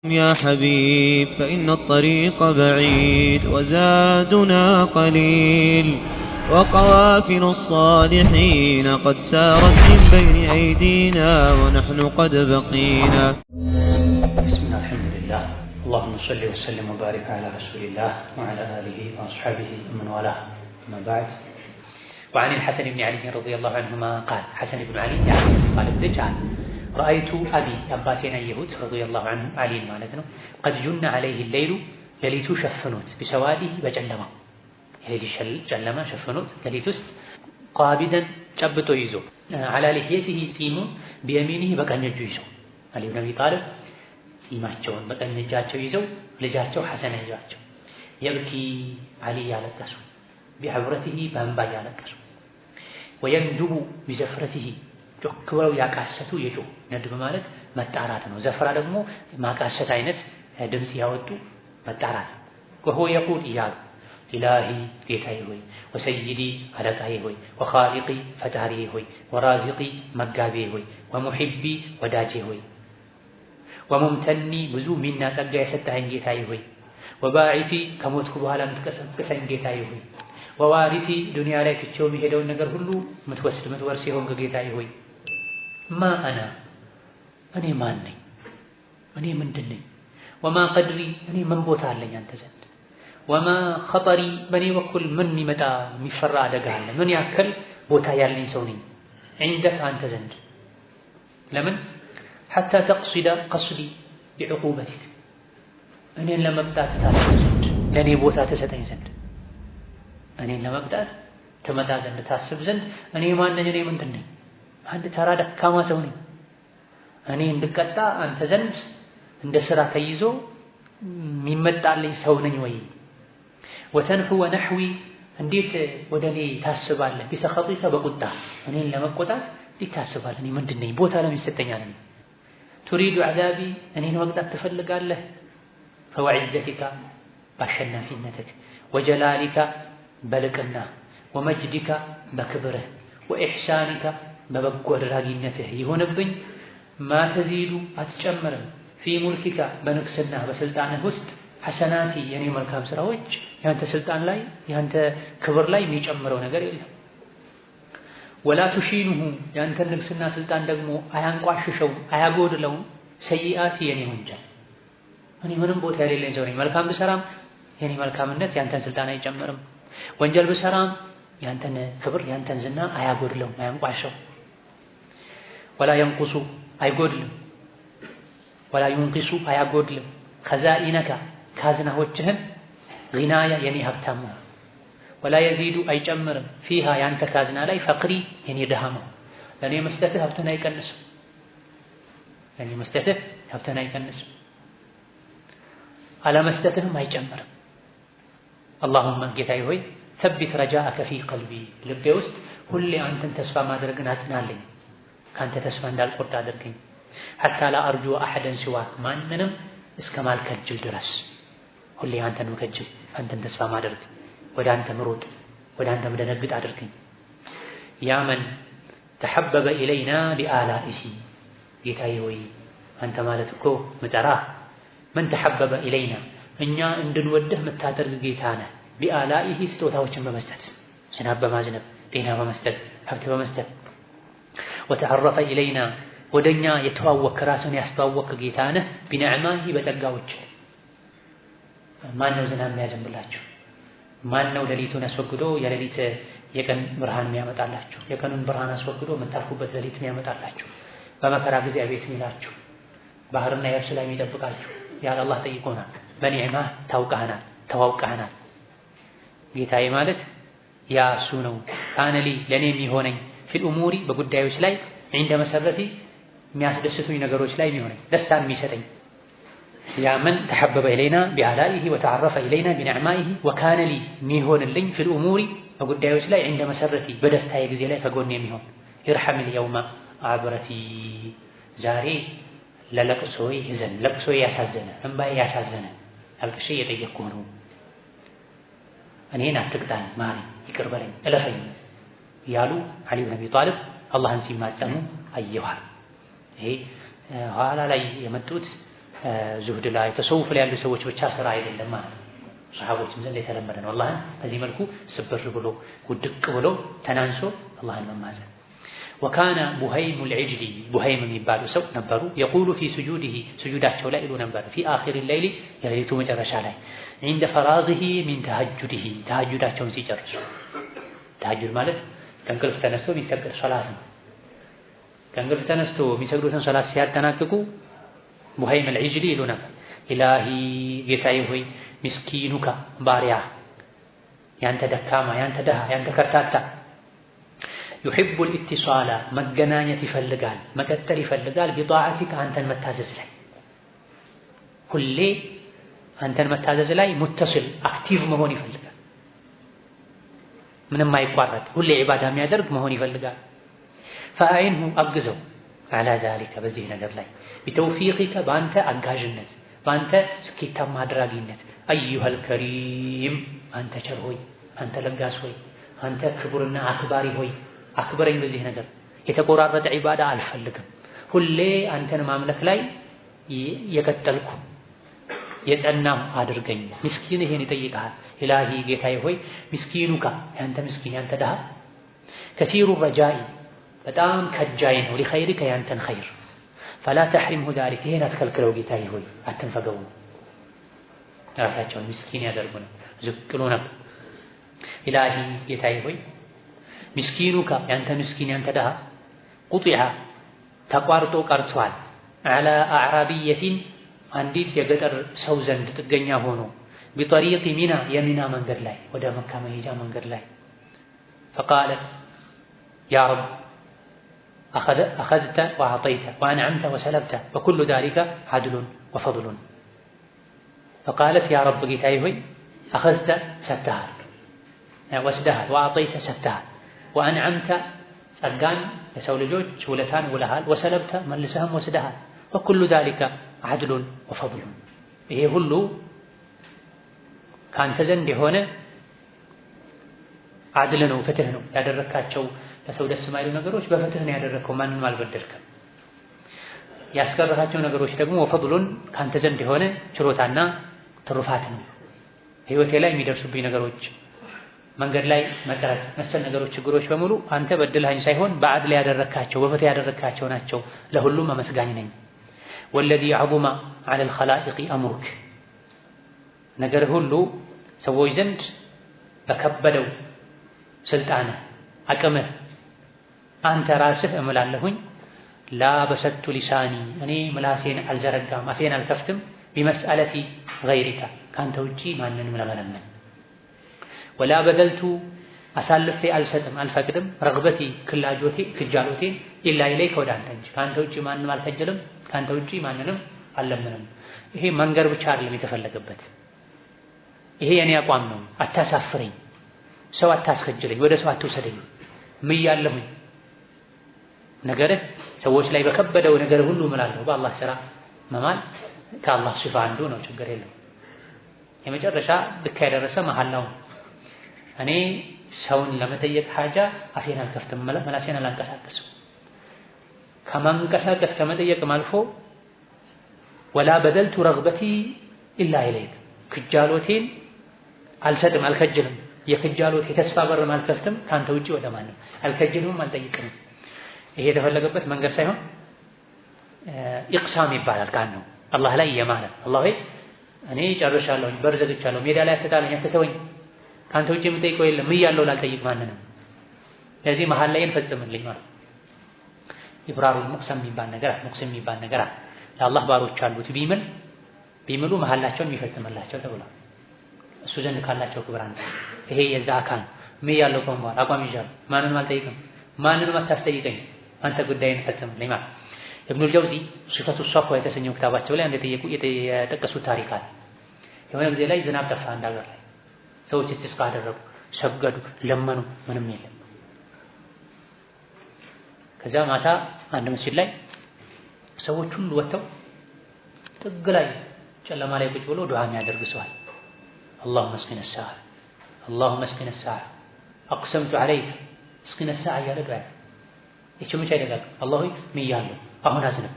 يا حبيب فإن الطريق بعيد وزادنا قليل وقوافل الصالحين قد سارت من بين أيدينا ونحن قد بقينا. بسم الله الحمد لله اللهم صل وسلم وبارك على رسول الله وعلى آله وأصحابه ومن والاه أما بعد. وعن الحسن بن علي رضي الله عنهما قال حسن بن علي قال رجال رأيت أبي أباتنا يهود رضي الله عنه علي مالتنا قد جن عليه الليل لليت شفنوت بسواده بجلما يليت جلما شفنوت لليتست قابدا جبتو يزو على لحيته سيمو بيمينه بقن يجو يزو علي بن أبي طالب سيماቸውን በቀኝ እጃቸው ይዘው ልጃቸው ሐሰን ይዟቸው የብኪ علي ያለቀሱ بحبرته በእንባ ያለቀሱ ويندب بزفرته ጮክ ብለው ያቃሰቱ የጮህ ነድብ ማለት መጣራት ነው። ዘፍራ ደግሞ ማቃሰት አይነት ድምጽ ያወጡ መጣራት። وهو يقول እያሉ ኢላሂ ጌታዬ ሆይ ወሰይዲ አለቃዬ ሆይ ወኻሊቂ ፈጣሪዬ ሆይ ወራዚቂ መጋቢዬ ሆይ ወሙሂቢ ወዳጄ ሆይ ወሙምተኒ ብዙ ሚና ጸጋ የሰጠኸኝ ጌታዬ ሆይ ወባዒሲ ከሞትኩ በኋላ የምትቀሰቅሰኝ ጌታዬ ሆይ ወዋሪሲ ዱንያ ላይ ትቼው የሚሄደውን ነገር ሁሉ የምትወስድ የምትወርስ የሆንክ ጌታዬ ሆይ ማ አና እኔ ማን ነኝ? እኔ ምንድን ነኝ? ወማ ቀድሪ እኔ ምን ቦታ አለኝ አንተ ዘንድ? ወማ ኸጠሪ በእኔ በኩል ምን የሚመጣ የሚፈራ አደጋ አለ? ምን ያክል ቦታ ያለኝ ሰው ነኝ ዒንደከ አንተ ዘንድ? ለምን ሐታ ተቅሲደ ቀስዲ ቢዕቁበቲክ እኔን ለመቅጣት ታስብ ዘንድ ለእኔ ቦታ ተሰጠኝ ዘንድ እኔን ለመቅጣት ትመጣ ዘንድ ታስብ ዘንድ እኔ ማን ነኝ? እኔ ምንድን ነኝ? አንድ ተራ ደካማ ሰው ነኝ። እኔ እንድቀጣ አንተ ዘንድ እንደ ስራ ተይዞ የሚመጣልኝ ሰው ነኝ ወይ? ወተንሑ ወነሕዊ እንዴት ወደ እኔ ታስባለህ? ቢሰኸጢከ በቁጣ እኔን ለመቆጣት እንዴት ታስባለህ? እኔ ምንድን ነኝ? ቦታ ለምን ይሰጠኛል? ቱሪዱ ዐዛቢ እኔን መቅጣት ትፈልጋለህ? ፈወዒዘቲከ በአሸናፊነትህ ወጀላሊከ በልቅና ወመጅዲከ በክብርህ ወኢሕሳኒከ በበጎ አድራጊነትህ ይሆንብኝ ማ ተዚዱ አትጨምርም ፊ ሙልኪካ በንግስና በስልጣንህ ውስጥ ሐሰናቲ የኔ መልካም ስራዎች ያንተ ስልጣን ላይ ያንተ ክብር ላይ የሚጨምረው ነገር የለም። ወላ ቱሺኑሁ ያንተ ንግስና ስልጣን ደግሞ አያንቋሽሸው አያጎድለው ሰይአቲ የኔ ወንጀል እኔ ምንም ቦታ የሌለኝ ሰው ነኝ። መልካም ብሰራም የኔ መልካምነት ያንተን ስልጣን አይጨምርም። ወንጀል ብሰራም ያንተን ክብር ያንተን ዝና አያጎድለው አያንቋሸው። ወላ የንቁሱ አይጎድልም ወላ ዩንቂሱ አያጎድልም ከዛኢነካ ካዝናዎችህን ጊናያ የኔ ሀብታም ወላ የዚዱ አይጨምርም ፊሃ ያንተ ካዝና ላይ ፈቅሪ የኔ ድሃማ ለኔ መስጠትህ ሀብትን አይቀንስም ለኔ መስጠትህ ሀብትን አይቀንስም አለመስጠትህም አይጨምርም። አላሁመ ጌታዬ ሆይ ሰቢት ረጃአከ ፊ ቀልቢ ልቤ ውስጥ ሁሌ አንተን ተስፋ ማድረግን አጽናልኝ ካንተ ተስፋ እንዳልቆርጥ አድርገኝ። ሐታ ላ አርጁ አሐደን ሲዋክ ማንንም እስከ ማልከጅል ድረስ ሁሌ አንተን መከጅል አንተን ተስፋ ማድረግ ወደ አንተ ምሮጥ ወደ አንተ ምደነግጥ አድርገኝ። ያ መን ተሐበበ ኢለይና ቢአላኢሂ ጌታዬ ሆይ አንተ ማለት እኮ ምጠራህ መን ተሐበበ ኢለይና እኛ እንድንወድህ የምታደርግ ጌታ ነህ። ቢአላኢሂ ስጦታዎችን በመስጠት ዝናብ በማዝነብ ጤና በመስጠት ሀብት በመስጠት ወተዐረፈ ኢለይና ወደኛ የተዋወክ ራስን ያስተዋወክ ጌታ ነህ። ቢነዕማሂ በጸጋዎች ማን ነው ዝናብ የሚያዘንብላችሁ? ማን ነው ሌሊቱን አስወግዶ የሌሊት የቀን ብርሃን የሚያመጣላችሁ? የቀኑን ብርሃን አስወግዶ የምታርፉበት ሌሊት የሚያመጣላችሁ? በመከራ ጊዜ አቤት የሚላችሁ ባህርና የብስ ላይ የሚጠብቃችሁ? ያለ አላህ ጠይቆናል። በኒዕማህ ታውቀህናል ተዋውቀህናል። ጌታዬ ማለት ያ እሱ ነው። ካነሊ ለእኔ የሚሆነኝ ፊል ኡሙሪ በጉዳዮች ላይ ዒንደ መሰረቲ የሚያስደስቱኝ ነገሮች ላይ የሚሆነኝ ደስታን የሚሰጠኝ ያ መን ተሐበበ ኢለይና ቢአላኢሂ ወተዐረፈ ኢለይና ቢነዕማኢሂ ወካነሊ የሚሆንልኝ ፊል ኡሙሪ በጉዳዮች ላይ ዒንደ መሰረቲ በደስታዬ ጊዜ ላይ ከጎን የሚሆን ይርሐሚል የውመ አብረቲ ዛሬ ለለቅሶዬ ይዘን ለቅሶዬ ያሳዘነ እንባዬ ያሳዘነ አልቅሼ እየጠየቅኩህ ነው። እኔን አትቅጣኝ፣ ማረኝ፣ ይቅር በለኝ፣ እለፈኝ ያሉ ዓሊ ብን አቢ ጣልብ አላህን ሲማጸኑ አየኋል። ይሄ ኋላ ላይ የመጡት ዙህድ ላይ ተሰውፍ ላይ ያሉ ሰዎች ብቻ ስራ አይደለም ማለት ነው። ሰሃቦችም ዘንድ የተለመደ ነው። አላህን በዚህ መልኩ ስብር ብሎ ውድቅ ብሎ ተናንሶ አላህን መማፀን። ወካነ ቡሀይም አልዕጅሊ ቡሀይም የሚባሉ ሰው ነበሩ። የቁሉ ፊ ሱጁዲሂ ሱጁዳቸው ላይ ይሉ ነበር ፊ አኺር ሌይሊ የሌሊቱ መጨረሻ ላይ ዒንደ ፈራጊሂ ሚን ተሀጁዲሂ ተሀጁዳቸውን ሲጨርሱ። ተሀጁድ ማለት ከእንቅልፍ ተነስቶ የሚሰገድ ሶላት ነው። ከእንቅልፍ ተነስቶ የሚሰግዱትን ሶላት ሲያጠናቅቁ ቡሀይም አልዕጅሊ ይሉ ነበር ኢላሂ ጌታዬ ሆይ ምስኪኑካ ባሪያ ያንተ ደካማ ያንተ ደሃ ያንተ ከርታታ ዩሂቡል ኢትሷላ መገናኘት ይፈልጋል መቀጠል ይፈልጋል ቢጣዓቲካ አንተን መታዘዝ ላይ ሁሌ አንተን መታዘዝ ላይ ሙተሲል አክቲቭ መሆን ይፈልጋል። ምንም አይቋረጥ ሁሌ ዒባዳ የሚያደርግ መሆን ይፈልጋል። ፈአዒንሁ አግዘው ዐላ ዛሊከ በዚህ ነገር ላይ ቢተውፊቂከ በአንተ አጋዥነት በአንተ ስኬታማ አድራጊነት አዩሀል ከሪም አንተ ቸር ሆይ አንተ ለጋስ ሆይ አንተ ክቡርና አክባሪ ሆይ አክብረኝ በዚህ ነገር የተቆራረጠ ዒባዳ አልፈልግም ሁሌ አንተን ማምለክ ላይ የቀጠልኩ የጸናሁ አድርገኝ። ምስኪን ይሄን ይጠይቃል። ኢላሂ ጌታዬ ሆይ ምስኪኑካ ያንተ ምስኪን ያንተ ደሃ ከሲሩ ረጃኢ በጣም ከጃይ ነው ሊኸይሪከ ያንተን ኸይር ፈላ ተሕሪምሁ ዛሊክ ይሄን አትከልክለው ጌታዬ ሆይ አትንፈገው። ራሳቸውን ምስኪን ያደርጉ ነው ዝቅሉ ነው። ኢላሂ ጌታዬ ሆይ ምስኪኑካ ያንተ ምስኪን ያንተ ደሃ ቁጢዐ ተቋርጦ ቀርቷል ዐላ አዕራቢየቲን አንዲት የገጠር ሰው ዘንድ ጥገኛ ሆኖ ቢጠሪቅ ሚና የሚና መንገድ ላይ ወደ መካ መሄጃ መንገድ ላይ ፈቃለት ያ ረብ أخذت وأعطيت وأنعمت وسلبت وكل ذلك عدل وفضل. فقالت يا رب ጌታዬ ሆይ أخذت ሰጥተሃል ወስደሃል وأعطيت ሰጥተሃል وأنعمت ጸጋን ለሰው ልጆች ውለታን ውለሃል ወሰለብተ መልሰህም ወስደሃል وكل ذلك عدل وفضل ይሄ ሁሉ ካንተ ዘንድ የሆነ አድል ነው ፍትህ ነው ያደረካቸው ለሰው ደስ የማይሉ ነገሮች በፍትህ ነው ያደረከው ማንንም አልበደልክም። ያስቀረሃቸው ነገሮች ደግሞ ወፈድሉን ካንተ ዘንድ የሆነ ችሮታና ትሩፋት ነው። ህይወቴ ላይ የሚደርሱብኝ ነገሮች መንገድ ላይ መቅረት መሰል ነገሮች ችግሮች በሙሉ አንተ በድልሃኝ ሳይሆን በአድል ያደረካቸው በፍትህ ያደረካቸው ናቸው። ለሁሉም አመስጋኝ ነኝ። ወለዚ ዐظመ ዐለ الخلائق أمرك ነገር ሁሉ ሰዎች ዘንድ በከበደው ስልጣንህ አቅምህ አንተ ራስህ እምላለሁኝ ላ በሰቱ ሊሳኒ እኔ ምላሴን አልዘረጋም አፌን አልከፍትም ቢመስአለቲ ገይሪካ ካንተ ውጪ ማንንም ለመለመን ወላ በደልቱ አሳልፌ አልሰጥም አልፈቅድም ረግበቲ ክጃሎቴ ኢላ ኢለይከ ወደ አንተ እንጂ ካንተ ውጪ ማንንም አልከጀልም ካንተ ውጪ ማንንም አልለምንም። ይሄ መንገር ብቻ አይደለም የተፈለገበት ይሄ የኔ አቋም ነው። አታሳፍረኝ ሰው አታስከጅለኝ ወደ ሰው አትውሰደኝ ምያለሁኝ ነገርህ ሰዎች ላይ በከበደው ነገር ሁሉ እምላለሁ። በአላህ ስራ መማል ከአላህ ሲፋ አንዱ ነው ችግር የለም። የመጨረሻ ልክ ያደረሰ መሐላው እኔ ሰውን ለመጠየቅ ሐጃ አፌን አልከፍትም መላሴን አላንቀሳቀስም ከማንቀሳቀስ ከመጠየቅም አልፎ ወላ በደልቱ ረግበቲ ኢላ ኢለይክ ክጃሎቴን አልሰጥም አልከጅልም የክጃሎት የተስፋ በርም አልከፍትም ካንተ ውጪ ወደ ማንም አልከጅልም አልጠይቅም። ይሄ የተፈለገበት መንገድ ሳይሆን ኢቅሳም ይባላል ቃል ነው። አላህ ላይ የማለ አላህ ሆይ እኔ ጨርሻለሁ በር ዘግቻለሁ ሜዳ ላይ አትጣለኝ አትተወኝ ካንተ ውጪ የምጠይቀው የለም ምያለሁ ላልጠይቅ ማንንም ለዚህ መሃል ላይ እንፈጽምልኝ ማለት ኢብራሩል ሙቅሰም የሚባል ነገር ለአላህ ባሮች አሉት ቢምሉ መሃላቸውን የሚፈጽምላቸው ተብሏል። እሱ ዘንድ ካላቸው ክብር አንተ ይሄ የዛ አካል ምያለሁ ቆምባል አቋም ይዣለሁ ማንንም አልጠይቅም ማንንም አታስጠይቀኝ አንተ ጉዳይን ፈጽምልኝ ማለት ኢብኑል ጀውዚ ሲፈቱ ሷፍዋ የተሰኘው ክታባቸው ላይ የጠቀሱት ታሪክ አለ። የሆነ ጊዜ ላይ ዝናብ ጠፋ አንድ ሀገር ላይ ሰዎች እስቲስቃ አደረጉ ሰገዱ ለመኑ ምንም የለም። ከዛ ማታ አንድ መስጂድ ላይ ሰዎች ሁሉ ወጥተው ጥግ ላይ ጨለማ ላይ ቁጭ ብሎ ዱዓ የሚያደርግ ሰው አለ። اللهم اسقنا الساعة اللهم اسقنا الساعة أقسمت عليك اسقنا الساعة እያለ ዱዓ ይችም ብቻ ይደጋግ አላህ ሆይ ምያለሁ አሁን አዝነብ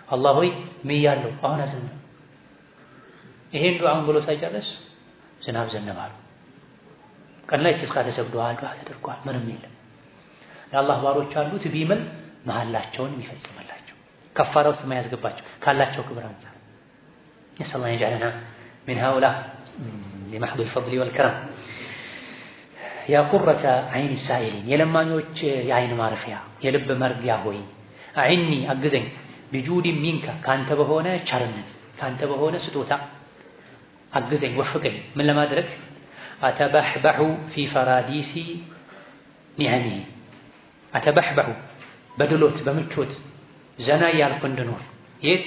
አላህ ሆይ ምያለሁ አሁን አዝንብ። ይሄን ዱዓውን ብሎ ሳይጨርስ ዝናብ ዘነበ። ቀን ላይ እስቲስቃ ተሰግዷል፣ ዱዓ ተደርጓል፣ ምንም የለም። የአላህ ባሮች አሉት ቢምል መሐላቸውን የሚፈጽምላቸው ከፋራ ውስጥ የማያስገባቸው ካላቸው ክብር አንፃር نسأل الله يجعلنا من هؤلاء لمحض الفضل والكرم. يا قرة عين السائلين የለማኞች የአይን ማረፊያ የልብ መርጊያ ሆይ አዕኒ አግዘኝ بجود منك ካንተ በሆነ ቸርነት ካንተ በሆነ ስጦታ አግዘኝ ወፍቀኝ ምን ለማድረግ أتبحبح في فراديس نعمه أتبحبح በድሎት በምቾት ዘና ያልኩ እንድኖር የት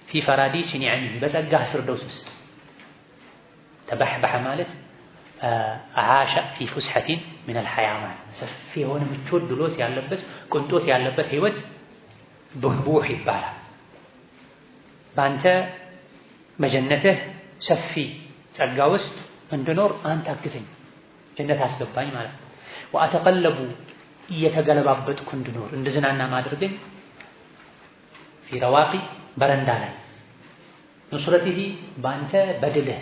في فراديس نعمه በጸጋህ ፍርደውስ ውስጥ ተበሕበሐ ማለት عاش في فسحة من الحياة ሰፊ የሆነ ምቾት ድሎት ያለበት ቅንጦት ያለበት ህይወት ቡህቡህ ይባላል። ባንተ መጀነትህ ሰፊ ጸጋ ውስጥ እንድኖር አንተ አግዘኝ ጀነት አስገባኝ ማለት ነው። ወአተቀለቡ እየተገለባበጥኩ እንድኖር እንድዝናና ማድረግኝ في رواقي በረንዳ ላይ ኑስረቲሂ ባንተ በድልህ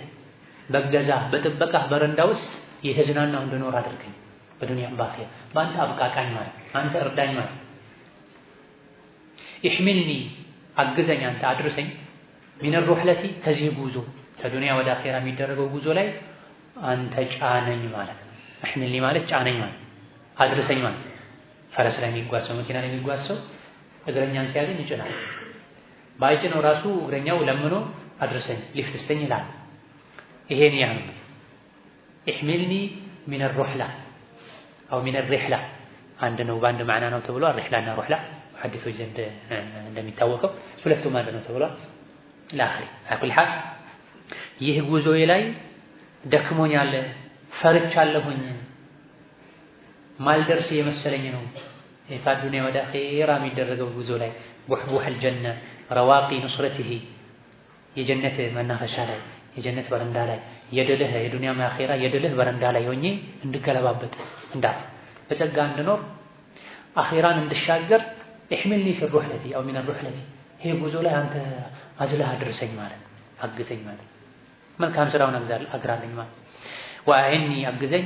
በገዛ በጥበቃህ በረንዳ ውስጥ እየተዝናናው እንድኖር አድርገኝ በዱንያም ባኺራ ባንተ አብቃቃኝ ማለት አንተ እርዳኝ ማለት ይህሚልኒ አግዘኝ አንተ አድርሰኝ ሚን الرحلة ከዚህ ጉዞ ከዱንያ ወደ አኺራ የሚደረገው ጉዞ ላይ አንተ ጫነኝ ማለት ነው። ይህሚልኒ ማለት ጫነኝ ማለት አድርሰኝ ማለት ፈረስ ላይ የሚጓዝ ሰው መኪና ላይ የሚጓዝ ሰው እግረኛን ሲያገኝ ይጭናል። ባይጭነው ራሱ እግረኛው ለምኖ አድርሰኝ ሊፍት ስተኝ ይላል። ይሄን ያህል ይህሚልኒ ሚን الرحلة أو من الرحلة አንድ ነው በአንድ ማዕና ነው ተብሏል። ሪህላና ሩህላ ሐዲሶች ዘንድ እንደሚታወቀው ሁለቱም አንድ ነው ተብሏል። ላኺሪ አኩል ሐቅ ይህ ጉዞዬ ላይ ደክሞኛል፣ ፈርቻለሁኝ፣ ማልደርስ የመሰለኝ ነው። ከዱንያ ወደ አኺራ የሚደረገው ጉዞ ላይ ቡህቡህ አልጀነ ረዋቂ ኑስረቲሂ የጀነት መናፈሻ ላይ የጀነት በረንዳ ላይ የድልህ የዱንያም አኺራ የድልህ በረንዳ ላይ ሆኜ እንድገለባበት በጸጋ እንድኖር አኺራን እንድሻገር احملني في الرحلة أو من الرحلة هي ጉዞ ላይ አንተ አዝለህ አድርሰኝ ማለት አግዘኝ ማለት መልካም ስራውን አግራልኝ ማለት وأعني አግዘኝ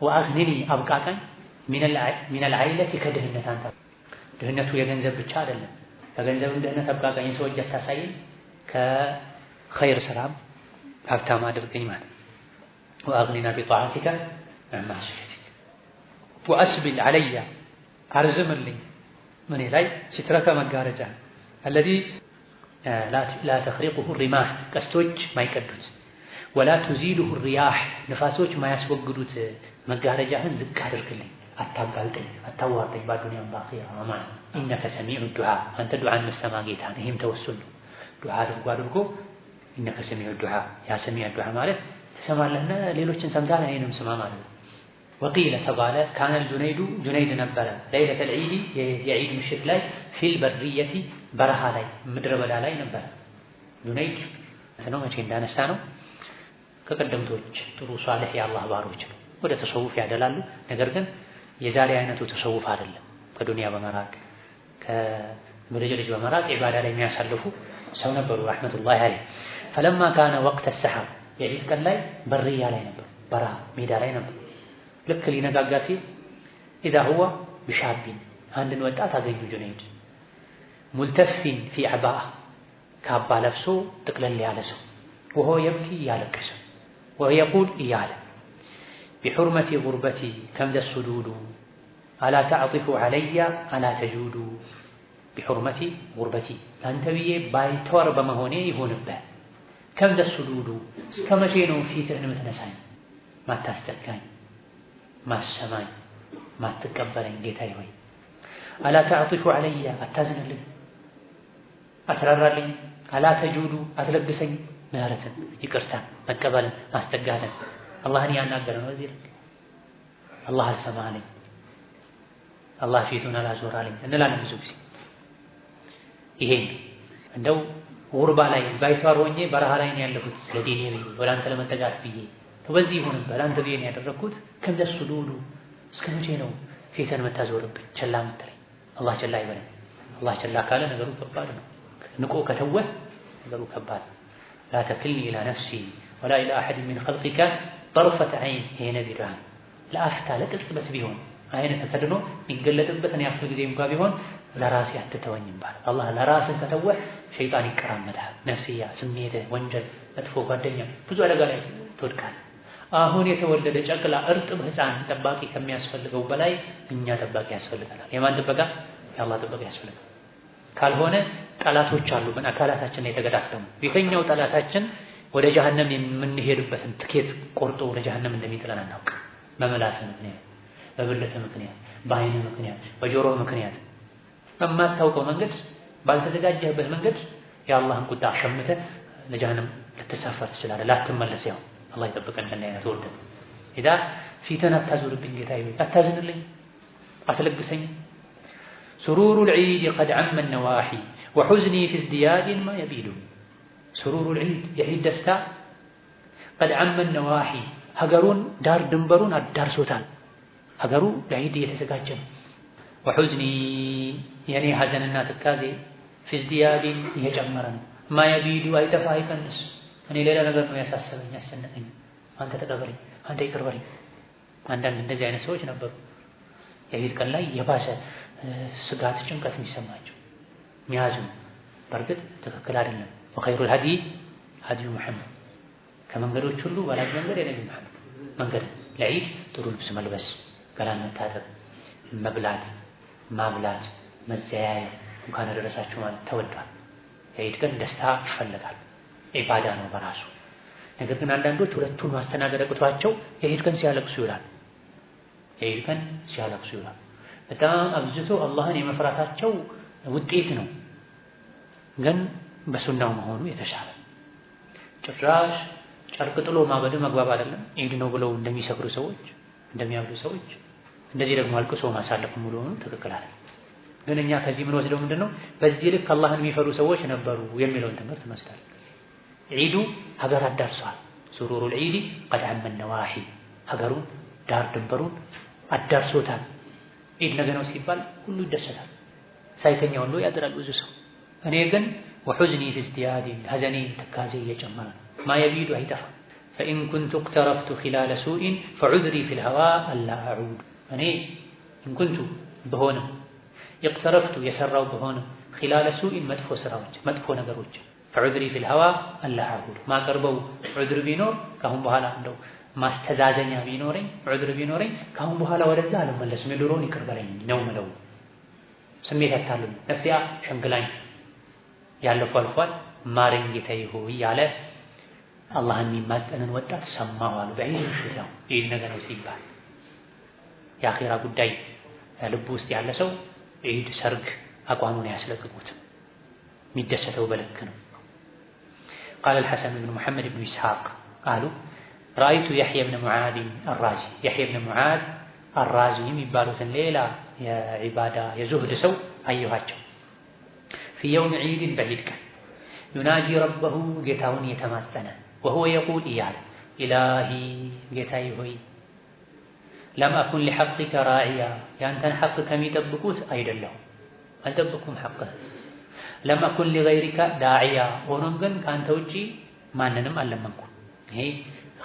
وأغنني አብቃቃኝ من العيلة ከድህነት አንተ ድህነቱ የገንዘብ ብቻ አይደለም። ከገንዘብ ድህነት አብቃቃኝ ሰው እጅ አታሳየኝ ከኸይር ስራም ሀብታም አድርገኝ ማለት وأغننا بطاعتك عن معصيتك وأسبل علي أرزمልኝ من ላይ ስትረከ መጋረጃ الذي لا تخرقه الرماح ቀስቶች ማይቀዱት ولا تزيله الرياح ንፋሶች ማያስወግዱት መጋረጃህን ዝቅ አድርግልኝ አታጋልጠኝ አታዋርደኝ በዱንያም በአኺራ ማለት إنك سميع الدعاء አንተ ዱዓን መስተማ ጌታ ነህ። ይህም ተወሱል ነው። ዱዓ አድርጎ إنك سميع الدعاء ያ ሰሚዕ ዱዓ ማለት ትሰማለህና ሌሎችን ሰምታለህ እኔንም ስማ ማለት ነው። وقيل ተባለ كان الجنيد جنيد ነበረ ليلة العيد የዒድ ምሽት ላይ في البرية በረሃ ላይ ምድረ በዳ ላይ ነበረ። ጁነይድ ነው መቼ እንዳነሳ ነው ከቀደምቶች ጥሩ ሷሊህ የአላህ ባሮች ነው። ወደ ተሰውፍ ያደላሉ። ነገር ግን የዛሬ አይነቱ ተሰውፍ አይደለም። ከዱንያ በመራቅ ከመረጀጅ በመራቅ ኢባዳ ላይ የሚያሳልፉ ሰው ነበሩ ረህመቱላሂ ዐለይሂ። فلما كان وقت السحر የዒድ ቀን ላይ በርያ ላይ ነበር፣ በረሃ ሜዳ ላይ ነበር። ልክ ሊነጋጋ ሲል إذا هو بشاب አንድን ወጣት አገኙ ጁነይድ ሙልተፊን في عباءة ካባ ለብሶ ጥቅለል ያለ ሰው وهو يبكي ያለቀሰ وهو يقول እያለ بحرمة غربتي كم ذا السدود ألا تعطف علي ألا تجود بحرمة غربتي أنت بيه بايتور بمهوني يهونبه كم ذا السدود كما شينو في تهنم تنساين ما تستكاين ما السماين ما تكبرين جيتاي وي ألا تعطف علي أتزن لي أترر لي ألا تجود أتلبسين مهارة يكرتان مكبرين ما استقاهن الله أني أناقرن وزير الله السمالي الله فيتنا لا زور علي أن لا نفسه بسي ይሄን እንደው ጉርባ ላይ ባይቷር ሆኜ በረሃ ላይ ነው ያለሁት ስለዲኔ ብዬ ወደ አንተ ለመጠጋት ብዬ በዚህ ይሁን በላንተ ብዬ ነው ያደረኩት። ከመደሱ ዱዱ እስከ መቼ ነው ፊትን መታዞርብኝ ቸላ ምትለኝ? አላህ ቸላ ይበለኝ። አላህ ቸላ ካለ ነገሩ ከባድ ነው። ንቆ ከተወህ ነገሩ ከባድ። ላ ተክልኒ ኢላ ነፍሲ ወላ ኢላ አሐድ ሚን ኸልቂከ ጠርፈተ ዐይን። ይሄ ነቢ ዱዓ ለአፍታ ለቅጽበት ቢሆን አይነ ተከድኖ የሚገለጥበትን ያክል ጊዜ እንኳ ቢሆን ለራሴ አትተወኝ ይባላል። አላህ ለራስህ ከተወህ ሸይጣን ይቀራመታል። ነፍስያ፣ ስሜትህ፣ ወንጀል፣ መጥፎ ጓደኛ ብዙ አደጋ ላይ ትወድቃለህ። አሁን የተወለደ ጨቅላ እርጥብ ሕፃን ጠባቂ ከሚያስፈልገው በላይ እኛ ጠባቂ ያስፈልገናል። የማን ጥበቃ? የአላህ ጥበቃ ያስፈልጋል። ካልሆነ ጠላቶች አሉብን አካላታችን ላይ የተገጣጠሙ። የተኛው ጠላታችን ወደ ጀሃነም የምንሄድበትን ትኬት ቆርጦ ወደ ጀሃነም እንደሚጥለን አናውቅ። በመላስ ምክንያት፣ በብልት ምክንያት፣ በአይን ምክንያት፣ በጆሮ ምክንያት በማታውቀው መንገድ ባልተዘጋጀህበት መንገድ የአላህን ቁጣ አሸምተህ ለጀሃነም ልትሳፈር ትችላለህ። ላትመለስ ያው አላህ ይጠብቀን ከእንዲህ አይነት ወርድ። ኢዳ ፊትህን አታዙርብኝ ጌታዬ፣ አታዝንልኝ፣ አትለግሰኝ። ሱሩሩል ዒድ ቀድ ዐመ ነዋሒ ወሑዝኒ ፊ እዝዲያድን ማ የቢዱ። ሱሩሩል ዒድ የዒድ ደስታ ቀድ ዐመ ነዋሒ ሀገሩን ዳር ድንበሩን አዳርሶታል። ሀገሩ ለዒድ እየተዘጋጀ ነው። ወሑዝኒ የኔ ሐዘንና ትካዜ ፊ እዝዲያድን እየጨመረ ነው። ማ የቢዱ አይጠፋ አይቀንስ። እኔ ሌላ ነገር ነው ያሳሰበኝ ያስጨነቀኝ፣ አንተ ተቀበለኝ፣ አንተ ይቅር በለኝ። አንዳንድ እንደዚህ አይነት ሰዎች ነበሩ። የዒድ ቀን ላይ የባሰ ስጋት፣ ጭንቀት የሚሰማቸው የሚያዝኑ። በእርግጥ ትክክል አይደለም። ወኸይሩል ሀዲ ሀዲዩ ሙሐመድ፣ ከመንገዶች ሁሉ በላጭ መንገድ የነቢ ሙሐመድ መንገድ። ለዒድ ጥሩ ልብስ መልበስ፣ ገላን መታጠብ፣ መብላት፣ ማብላት፣ መዘያየር፣ እንኳን አደረሳችሁ ማለት ተወዷል። የዒድ ቀን ደስታ ይፈልጋል። ኢባዳ ነው በራሱ። ነገር ግን አንዳንዶች ሁለቱን ማስተናገድ አቅቷቸው የዒድ ቀን ሲያለቅሱ ይውላል። የዒድ ቀን ሲያለቅሱ ይውላል። በጣም አብዝቶ አላህን የመፍራታቸው ውጤት ነው። ግን በሱናው መሆኑ የተሻለ። ጭራሽ ጨርቅ ጥሎ ማበድ መግባብ አይደለም። ዒድ ነው ብለው እንደሚሰክሩ ሰዎች፣ እንደሚያብዱ ሰዎች እንደዚህ ደግሞ አልቅሶ ማሳለፍ ሙሉ ሆኖ ትክክል አይደለም። ግን እኛ ከዚህ ምን ወስደው ምንድነው በዚህ ልክ አላህን የሚፈሩ ሰዎች ነበሩ የሚለውን ትምህርት መስጠት። ዒዱ ሀገር አዳርሷል። ሱሩሩል ዒድ ቀድ ዐመ ነዋሒ ሀገሩን ዳር ድንበሩን አዳርሶታል። ዒድ ነገ ነው ሲባል ሁሉ ይደሰታል። ሳይተኛ ሁሉ ያድራል ብዙ ሰው። እኔ ግን ወሑዝኒ ፊ እዝዲያድን ሐዘኔ ትካዜ እየጨመረ ነው። ማ የቢዱ አይጠፋም። ፈኢን ኩንቱ እቅተረፍቱ ኺላለ ሱኢን ፈዑዝሪ ፊል ሀዋ አላ አዑድ። እኔ ኢንኩንቱ በሆንም እቅተረፍቱ የሰራው በሆንም ኺላለ ሱኢን መጥፎ ስራዎች መጥፎ ነገሮች ፈዑዝሪ ፊል ሀዋ አላ አዑድ። ማቀርበው ዑዝር ቢኖር ካሁን በኋላ እንደው ማስተዛዘኛ ቢኖረኝ ዑዝር ቢኖረኝ ካሁን በኋላ ወደዛ አልመለስም፣ የድሮውን ይቅር በለኝ ነው ምለው። ስሜት ያታሉኝ ነፍሲያ ሸንግላኝ ያለፈው አልፏል ማረኝ ጌታዬ ሆይ ያለ አላህን የሚማጸንን ወጣት ሰማሁ አሉ። በዒድ ምሽት ነው ዒድ ነገ ነው ሲባል የአኺራ ጉዳይ ልቡ ውስጥ ያለ ሰው ዒድ ሰርግ አቋሙን ያስለቅቁት። የሚደሰተው በልክ ነው። ቃለ አልሐሰን ብን ሙሐመድ ብን ኢስሐቅ አሉ ረአይቱ የሕያ ብን ሙዓዝ አራዚ። የሕያ ብን ሙዓዝ አራዚ የሚባሉትን ሌላ የዒባዳ የዙህድ ሰው አየኋቸው። ፊ የውም ዒድን በዒድ ቀን ዩናጂ ረበሁ ጌታውን እየተማጸነ ወሁወ የቁል እያለ ኢላሂ ጌታዬ ሆይ ለም አኩን ሊሐቅከ ራዒያ ያንተን ሐቅ ከሚጠብቁት አይደለሁም፣ አልጠብኩም ሐቅህ። ለም አኩን ሊገይሪከ ዳዕያ ሆኖም ግን ከአንተ ውጪ ማንንም አልለመንኩም። ይሄ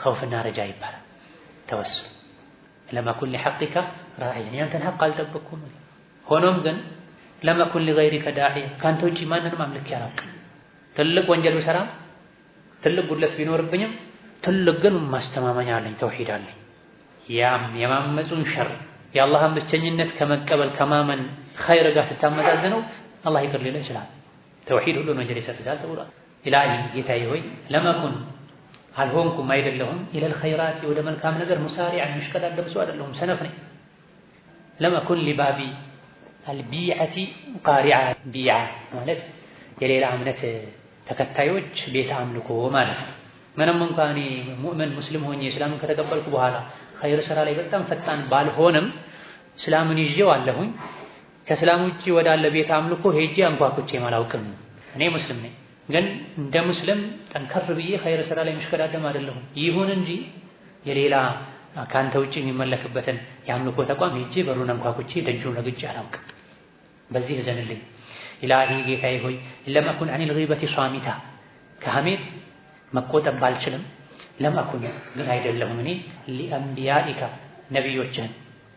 ኸውፍና ረጃ ይባላል። ተወሱል ለም አኩን ሊሐቅከ ራዒያ ያንተን ሐቅ አልጠብኩም፣ ሆኖም ግን ለም አኩን ሊገይሪከ ዳዕያ ከአንተ ውጪ ማንንም አምልኬ አላውቅም። ትልቅ ወንጀል ብሰራም ትልቅ ጉድለት ቢኖርብኝም ትልቅ ግን ማስተማመኛ አለኝ፣ ተውሂድ አለኝ። ያም የማመፁን ሸር የአላህን ብቸኝነት ከመቀበል ከማመን ኸይር ጋር ስታመዛዝነው አላህ ይቅር ሊልህ ይችላል። ተውሂድ ሁሉን ወንጀል ይሰርዛል ተብሏል። ኢላሂ ጌታዬ ሆይ ለመኩን አልሆንኩም አይደለሁም ኢለል ኸይራት ወደ መልካም ነገር ሙሳሪዐን ምሽቀዳደም ሰው አይደለሁም፣ ሰነፍ ነኝ። ለመኩን ሊባቢ አልቢዐቲ ቃሪዐ ቢዐ ማለት የሌላ እምነት ተከታዮች ቤተ አምልኮ ማለት ነው። ምንም እንኳን እኔ ሙእምን ሙስሊም ሆኜ እስላምን ከተቀበልኩ በኋላ ኸይር ስራ ላይ በጣም ፈጣን ባልሆንም እስላምን ይዤው አለሁኝ። ከእስላም ውጪ ወዳለ ቤተ አምልኮ ሄጄ አንኳኩቼም አላውቅም። እኔ ሙስሊም ነኝ፣ ግን እንደ ሙስሊም ጠንከር ብዬ ኸይር ስራ ላይ ምሽከዳደም አይደለሁም። ይሁን እንጂ የሌላ ከአንተ ውጪ የሚመለክበትን የአምልኮ ተቋም ሄጄ በሩን አንኳኩቼ ደጁን ረግጬ አላውቅም። በዚህ እዘንልኝ። ኢላሂ ጌታዬ ሆይ ለም አኩን አኒል ገይበቲ ሷሚታ ከሐሜት መቆጠብ ባልችልም ለም አኩን ግን አይደለሁም እኔ ሊአንቢያኢካ ነቢዮችህን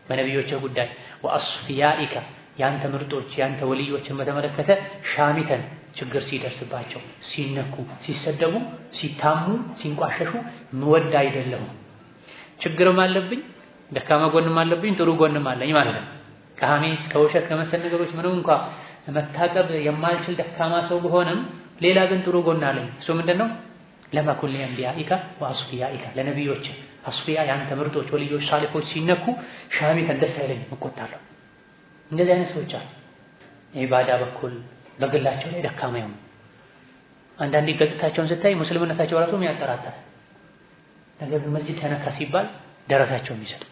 በነቢዮችህ ጉዳይ ወአስፊያኢካ ያንተ ምርጦች ያንተ ወልዮችን በተመለከተ ሻሚተን ችግር ሲደርስባቸው ሲነኩ ሲሰደቡ ሲታሙ ሲንቋሸሹ ምወድ አይደለሁም። ችግርም አለብኝ ደካማ ጎንም አለብኝ ጥሩ ጎንም አለኝ ማለት ነው። ከሐሜት ከውሸት ከመሰል ነገሮች ምንም እንኳን መታቀብ የማልችል ደካማ ሰው ብሆንም ሌላ ግን ጥሩ ጎን አለኝ። እሱ ምንድነው? ለማኩል ሊአንቢያኢካ ወአስፊያኢካ ለነቢዮች አስፊያ ያንተ ምርጦች ወልዮች ሳሊሖች ሲነኩ ሻሚተን ደስ አይለኝም እቆጣለሁ። እንደዚህ አይነት ሰዎች አሉ። ኢባዳ በኩል በግላቸው ላይ ደካማ ይሆኑ አንዳንዴ ገጽታቸውን ስታይ ሙስሊምነታቸው ራሱ ያጠራጥራል። ነገር ግን መስጂድ ተነካ ሲባል ደረታቸውን የሚሰጡ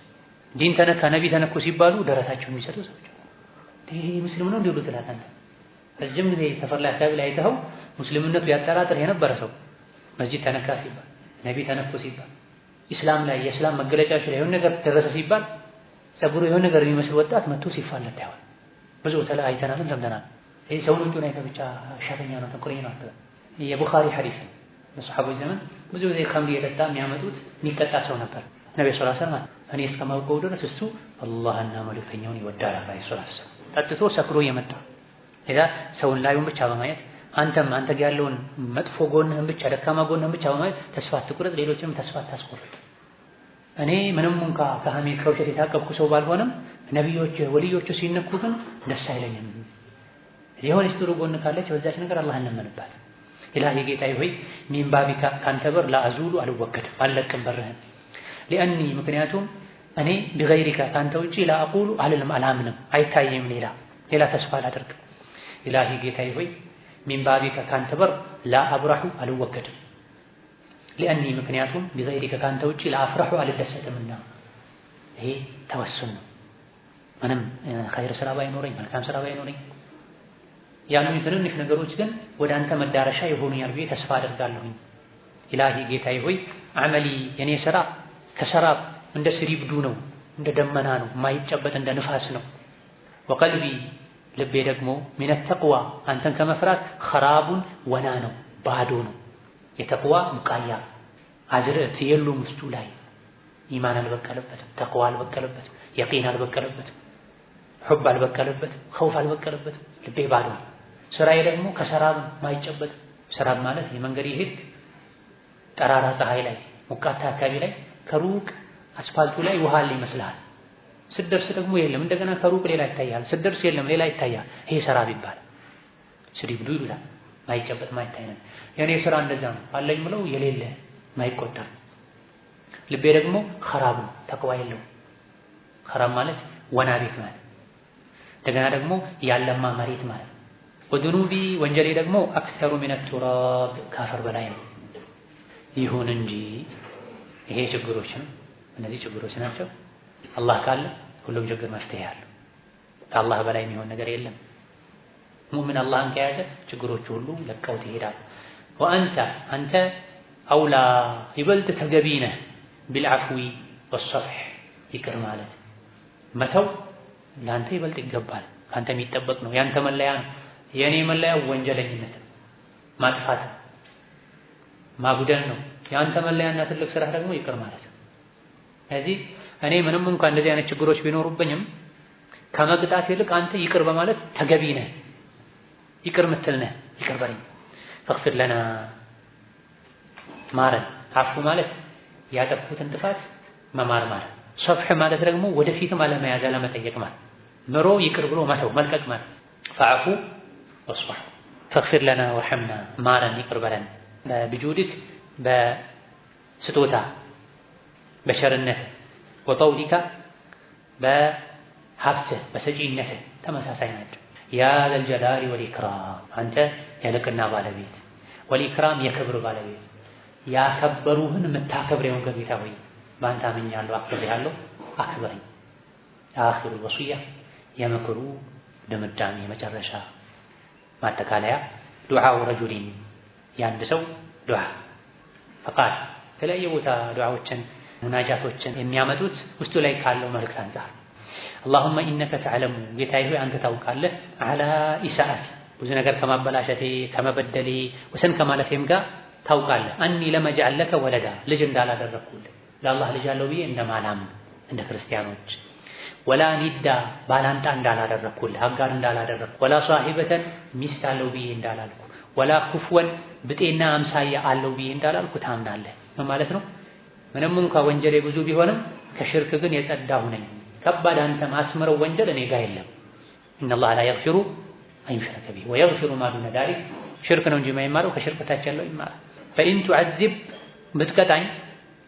ዲን ተነካ ነቢ ተነኩ ሲባሉ ደረታቸውን የሚሰጡ ሰዎች ይሄ ሙስሊም ነው እንዲሉ ትላለህ። ረጅም ጊዜ ሰፈር ላይ አካባቢ ላይ አይተኸው ሙስሊምነቱ ያጠራጥር የነበረ ሰው መስጂድ ተነካ ሲባል ነቢ ተነኩ ሲባል ኢስላም ላይ የእስላም መገለጫዎች ላይ የሆነ ነገር ደረሰ ሲባል ጸጉሩ የሆነ ነገር የሚመስል ወጣት መጥቶ ሲፋለት ታያል። ብዙ ተላይ አይተናልም ሰምተናል። ይሄ ሰው ልጁን አይተ ብቻ ሻተኛ ነው ተንኮለኛ ነው አትበል። የቡኻሪ ሐዲስ በሰሐቦች ዘመን ብዙ ጊዜ ኸምር እየጠጣ የሚያመጡት የሚቀጣ ሰው ነበር። ነብዩ ሰለላሁ ዐለይሂ ወሰለም እኔ እስከማውቀው ድረስ እሱ አላህና መልእክተኛውን ይወዳል አለ ሰለላሁ ዐለይሂ ወሰለም። ጠጥቶ ሰክሮ እየመጣ ሌላ ሰውን ላዩን ብቻ በማየት አንተ ጋር ያለውን መጥፎ ጎንህን ብቻ ደካማ ጎንህን ብቻ በማየት ተስፋ አትቁረጥ፣ ሌሎችንም ተስፋ አታስቆርጥ። እኔ ምንም እንኳን ከሐሜት ከውሸት የታቀብኩ ሰው ባልሆንም ነቢዮች ወልዮቹ ሲነኩ ግን ደስ አይለኝም። የሆነች ጥሩ ጎን ካለች በዛች ነገር አላህን ለመንባት። ኢላሂ ጌታዬ ሆይ ሚን ባቢካ ካንተ በር ላአዙሉ አልወገድም አልለቅም በርህን ሊአኒ ምክንያቱም እኔ ቢገይሪካ ካንተ ውጪ ላአቁሉ አልልም አላምንም አይታየም ሌላ ተስፋ አላደርግም። ኢላሂ ጌታዬ ሆይ ሚን ባቢካ ካንተ በር ላአብራሁ አልወገድም ሊአኒ ምክንያቱም ቢገይሪካ ካንተ ውጪ ላአፍራሁ አልደሰትምና። ይሄ ተወሱን ነው። ምንም ኸይር ስራ ባይኖረኝ መልካም ስራ ባይኖረኝ ያሉኝ ትንንሽ ነገሮች ግን ወደ አንተ መዳረሻ ይሆኑኛል ብዬ ተስፋ አደርጋለሁኝ። ኢላሂ ጌታዬ ሆይ አመሊ የኔ ስራ ከሰራብ እንደ ስሪብዱ ነው፣ እንደ ደመና ነው፣ ማይጨበጥ እንደ ንፋስ ነው። ወቀልቢ ልቤ ደግሞ ሚነ ተቅዋ አንተን ከመፍራት ኸራቡን ወና ነው፣ ባዶ ነው። የተቅዋ ሙቃያ አዝርዕት የሉም ውስጡ ላይ ኢማን አልበቀለበትም፣ ተቅዋ አልበቀለበትም፣ የቂን አልበቀለበትም፣ ሑብ አልበቀለበትም፣ ኸውፍ አልበቀለበትም። ልቤ ባዶ ነው። ስራዬ ደግሞ ከሰራብ ማይጨበጥ ሰራብ ማለት የመንገድ ይሄድ ጠራራ ፀሐይ ላይ ሙቃታ አካባቢ ላይ ከሩቅ አስፋልቱ ላይ ውሃ አለ ይመስልሃል። ስትደርስ ደግሞ የለም፣ እንደገና ከሩቅ ሌላ ይታያል። ስትደርስ የለም፣ ሌላ ይታያል። ይሄ ሰራብ ይባላል። ስሪብዱ ይሉታል። ማይጨበጥ ማይታይ ነው። የኔ ስራ እንደዛ ነው። አለኝ ብለው የሌለ ማይቆጠር። ልቤ ደግሞ ኸራብ ነው፣ ተቅዋ የለው። ኸራብ ማለት ወና ቤት ማለት እንደገና ደግሞ ያለማ መሬት ማለት። ወዱኑቢ ወንጀሌ ደግሞ አክተሩ ሚነ ቱራብ ካፈር በላይ ነው። ይሁን እንጂ ይሄ ችግሮች ነው። እነዚህ ችግሮች ናቸው። አላህ ካለ ሁሉም ችግር መፍትሄ አለው። ከአላህ በላይ የሚሆን ነገር የለም። ሙእሚን አላህን ከያዘ ችግሮቹ ሁሉ ለቀውት ይሄዳሉ። አንተ አውላ ይበልጥ ተገቢ ነህ ቢልዐፍዊ ወሰፍሕ ይቅር ማለት መተው ለአንተ ይበልጥ ይገባል። ከአንተ የሚጠበቅ ነው። ያንተ መለያ ነው። የእኔ መለያ ወንጀለኝነት ማጥፋት ማጉደል ነው። የአንተ መለያና ትልቅ ስራ ደግሞ ይቅር ማለት ነው። ስለዚህ እኔ ምንም እንኳን እንደዚህ አይነት ችግሮች ቢኖሩብኝም ከመቅጣት ይልቅ አንተ ይቅር በማለት ተገቢ ነህ፣ ይቅር ምትል ነህ። ይቅር በለኝ ፈግፊር ለና ማረን። አፉ ማለት ያጠፉትን ጥፋት መማር ማለት፣ ሰፍሕ ማለት ደግሞ ወደፊትም አለመያዝ አለመጠየቅ ማለት፣ ምሮ ይቅር ብሎ መተው መልቀቅ ማለት። ፈዕፉ ወስፈሕ ፈግፊር ለና ወርሐምና ማረን ይቅር በለን በቢጁዲክ በስጦታ በሸርነት ወጠውሊካ በሀብትህ በሰጪነትህ ተመሳሳይ ናቸው። ያ ዘልጀላሊ ወልኢክራም አንተ የልቅና ባለቤት ወልኢክራም የክብር ባለቤት ያከበሩህን የምታከብር የሆንክ ጌታ ሆይ በአንተ አምኛለሁ አክብሬሃለሁ አክብረኝ። አኺሩ ወሲያ የምክሩ ድምዳሜ የመጨረሻ ማጠቃለያ ዱዓው ረጁሊን የአንድ ሰው ዱዓ ፈቃል የተለያየ ቦታ ዱዓዎችን ሙናጃቶችን የሚያመጡት ውስጡ ላይ ካለው መልእክት አንፃር አላሁመ ኢነከ ተዕለሙ ጌታዬ ሆይ አንተ ታውቃለህ አላ ኢሳአት ብዙ ነገር ከማበላሸቴ ከመበደሌ ወሰን ከማለፌም ጋር ታውቃለህ አኒ ለመጅዐል ለከ ወለዳ ልጅ እንዳላደረኩልህ ለአላህ ልጅ አለው ብዬ እንደማላምን እንደ ክርስቲያኖች ወላ ኒዳ ባላንጣ እንዳላደረኩልህ አጋር እንዳላደረኩ ወላ ሷሂበተን ሚስት አለው ብዬ እንዳላልኩ ወላ ኩፍወን ብጤና አምሳያ አለው ብዬ እንዳላልኩ ታምናለህ ማለት ነው። ምንም እንኳን ወንጀሌ ብዙ ቢሆንም ከሽርክ ግን የጸዳሁ ነኝ። ከባድ አንተ ማስመረው ወንጀል እኔ ጋር የለም። ኢነላህ ላ የግፊሩ አን ዩሽረከ ቢሂ ወየግፊሩ ማ ዱነ ዛሊክ ሽርክ ነው እንጂ የማይማረው ከሽርክ ታች ያለው ይማራል። ፈኢን ቱዐዚብ ብትቀጣኝ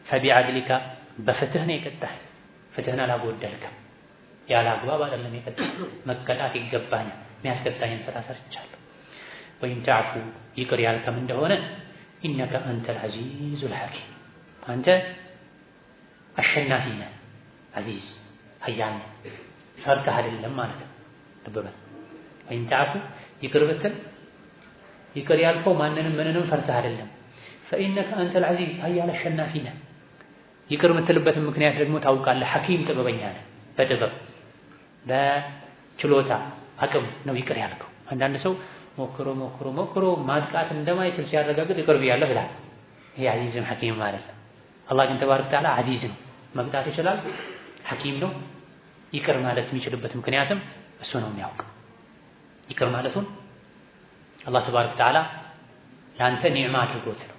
ፈቢዐድሊካ በፍትህ ነው የቀጣህ። ፍትህን አላጎደልክም። ያለ አግባብ አይደለም የቀጣህ። መቀጣት ይገባኛል። የሚያስቀጣኝን ስራ ሰርቻለሁ። ወኢን ተዕፉ ይቅር ያልከም እንደሆነ ኢነከ አንተል ዐዚዙል ሐኪም አንተ አሸናፊ ነህ። ዐዚዝ ኃያል ነህ። ፈርተህ አይደለም ማለት ነው። ልብ በል ወኢን ተዕፉ ይቅር ብትል ይቅር ያልከው ማንንም ምንንም ፈርተህ አይደለም። ፈኢነከ አንተል ዐዚዝ ኃያል አሸናፊ ነህ። ይቅር የምትልበትን ምክንያት ደግሞ ታውቃለህ። ሐኪም ጥበበኛ ነህ። በጥበብ በችሎታ አቅም ነው ይቅር ያልከው። አንዳንድ ሰው ሞክሮ ማጥቃት እንደማይችል ሲያረጋግጥ ይቅር ብያለሁ ይላል። ይሄ ዐዚዝም ሐኪም ማለት ነው። አላህ ግን ተባረከ ወተዓላ ዐዚዝ ነው። መቅጣት ይችላል። ሐኪም ነው። ይቅር ማለት የሚችልበት ምክንያትም እሱ ነው የሚያውቀው። ይቅር ማለቱን አላህ ተባረከ ወተዓላ ለአንተ ኒዕማ አድርጎት ነው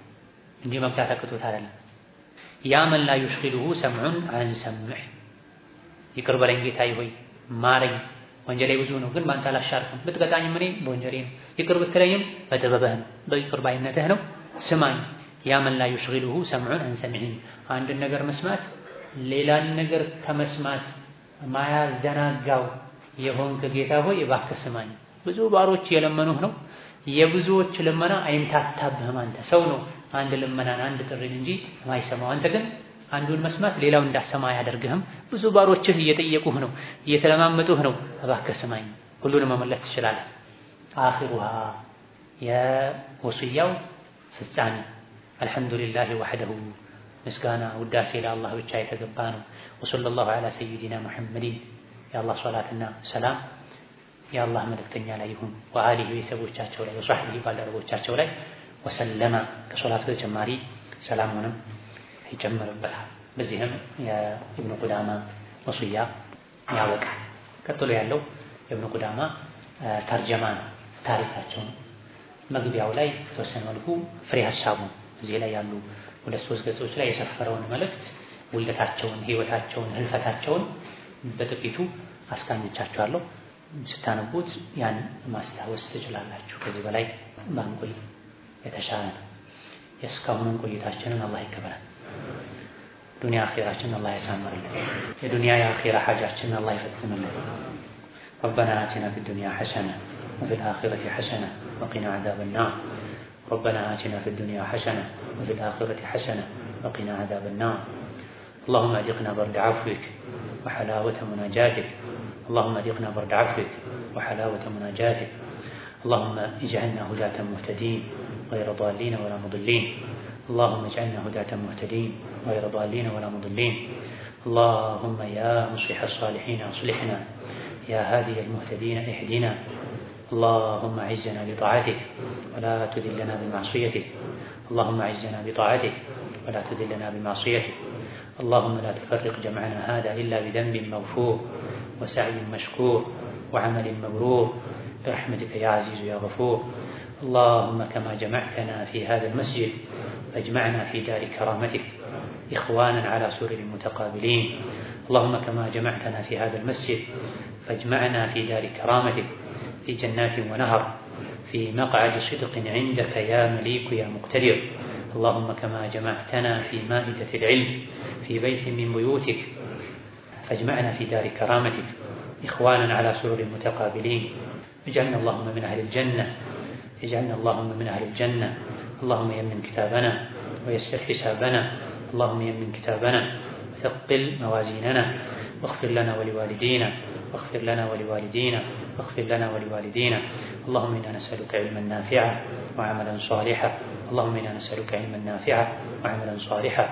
እንጂ መቅጣት አቅቶት አይደለም። ያ መን ላ ዩሽጊሉሁ ሰምዑን ዐን ሰምዕ ይቅር በለኝ ጌታዬ ሆይ ማረኝ፣ ወንጀሌ ብዙ ነው ግን ባንተ አላሻርክም። ብትቀጣኝም እኔ በወንጀሌ ነው፣ ይቅር ብትለኝም በጥበብህ ነው፣ በይቅር ባይነትህ ነው። ስማኝ ያ መን ላ ዩሽጊሉሁ ሰምዑን ዐን ሰምዕ አንድን ነገር መስማት ሌላን ነገር ከመስማት ማያዘናጋው የሆንክ ጌታ ሆይ እባክህ ስማኝ። ብዙ ባሮች የለመኑህ ነው። የብዙዎች ልመና አይምታታብህም። አንተ ሰው ነው አንድ ልመናን አንድ ጥሪን እንጂ የማይሰማው። አንተ ግን አንዱን መስማት ሌላው እንዳሰማ አያደርግህም። ብዙ ባሮችህ እየጠየቁህ ነው፣ እየተለማመጡህ ነው። እባክህ ስማኝ። ሁሉንም መመለስ ትችላለህ። አኺሩሃ የወስያው ፍጻሜ አልሐምዱሊላሂ ወሕደሁ ምስጋና ውዳሴ ለአላህ ብቻ የተገባ ነው። ወሰለላሁ ዐላ ሰይዲና ሙሐመድን የአላህ ሶላትና ሰላም የአላህ መልእክተኛ ላይ ይሁን። ወአሊሂ ቤተሰቦቻቸው ላይ ወሷህቢሂ ባልደረቦቻቸው ላይ ወሰለማ ከሶላት በተጨማሪ ሰላሙንም ይጨምርበታል። በዚህም የኢብኑ ቁዳማ ወስያ ያበቃል። ቀጥሎ ያለው የኢብኑ ቁዳማ ተርጀማ ነው። ታሪካቸውን መግቢያው ላይ የተወሰነ መልኩ ፍሬ ሀሳቡን እዚህ ላይ ያሉ 2-3 ገጾች ላይ የሰፈረውን መልእክት ውልደታቸውን፣ ህይወታቸውን፣ ህልፈታቸውን በጥቂቱ አስቃኝቻችኋለሁ። ስታነቡት ያን ማስታወስ ትችላላችሁ። ከዚህ በላይ ባንቆይ የተሻለ ነው። የእስካሁኑን ቆይታችንን አላህ ይከበራል። ዱንያ አኺራችንን አላህ ያሳምርልን። የዱንያ የአኺራ ሐጃችንን አላህ ይፈጽምልን። ربنا آتنا في الدنيا حسنة وفي الآخرة حسنة وقنا عذاب النار. ربنا آتنا في الدنيا حسنة وفي الآخرة حسنة وقنا عذاب النار. اللهم أذقنا برد عفوك وحلاوة مناجاتك. اللهم أذقنا برد عفوك وحلاوة مناجاتك. اللهم اجعلنا هداة مهتدين غير ضالين ولا مضلين. اللهم اجعلنا هداة مهتدين غير ضالين ولا مضلين. اللهم يا مصلح الصالحين أصلحنا، يا هادي المهتدين اهدنا. اللهم أعزنا بطاعتك ولا تذلنا بمعصيتك. اللهم أعزنا بطاعتك ولا تذلنا بمعصيتك. اللهم لا تفرق جمعنا هذا إلا بذنب مغفور وسعي مشكور وعمل مبرور برحمتك يا عزيز يا غفور. اللهم كما جمعتنا في هذا المسجد فاجمعنا في دار كرامتك إخوانا على سرر متقابلين. اللهم كما جمعتنا في هذا المسجد فاجمعنا في دار كرامتك في جنات ونهر في مقعد صدق عندك يا مليك يا مقتدر. اللهم كما جمعتنا في مائدة العلم في بيت من بيوتك فاجمعنا في دار كرامتك إخوانا على سرر متقابلين. اجعلنا اللهم من أهل الجنة، اجعلنا اللهم من أهل الجنة. اللهم يمن كتابنا ويسر حسابنا. اللهم يمن كتابنا وثقل موازيننا واغفر لنا ولوالدينا واغفر لنا ولوالدينا واغفر لنا ولوالدينا. اللهم إنا نسألك علما نافعا وعملا صالحا. اللهم إنا نسألك علما نافعا وعملا صالحا.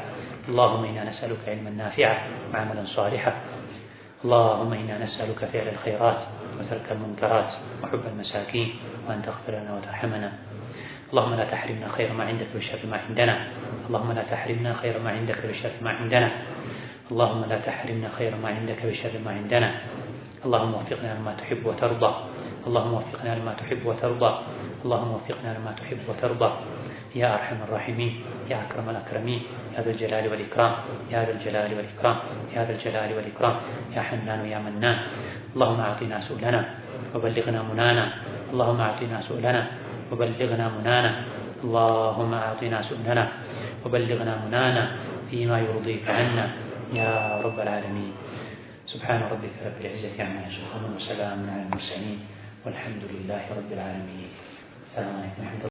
اللهم إنا نسألك علما نافعا وعملا صالحا. اللهم إنا نسألك فعل الخيرات وترك المنكرات وحب المساكين وأن تغفر لنا وترحمنا. اللهم لا تحرمنا خير ما عندك بشر ما عندنا. اللهم لا تحرمنا خير ما عندك بشر ما عندنا. اللهم لا تحرمنا خير ما عندك بشر ما عندنا. اللهم وفقنا لما تحب وترضى. اللهم وفقنا لما تحب وترضى. اللهم وفقنا لما تحب وترضى يا أرحم الراحمين يا أكرم الأكرمين يا ذا الجلال والإكرام يا ذا الجلال والإكرام يا ذا الجلال والإكرام يا حنان يا منان. اللهم أعطنا سؤلنا وبلغنا منانا. اللهم أعطنا سؤلنا وبلغنا منانا. اللهم أعطنا سؤلنا وبلغنا منانا فيما يرضيك عنا يا رب العالمين. سبحان ربك رب العزة عما يصفون وسلام على المرسلين والحمد لله رب العالمين. السلام عليكم ورحمة الله.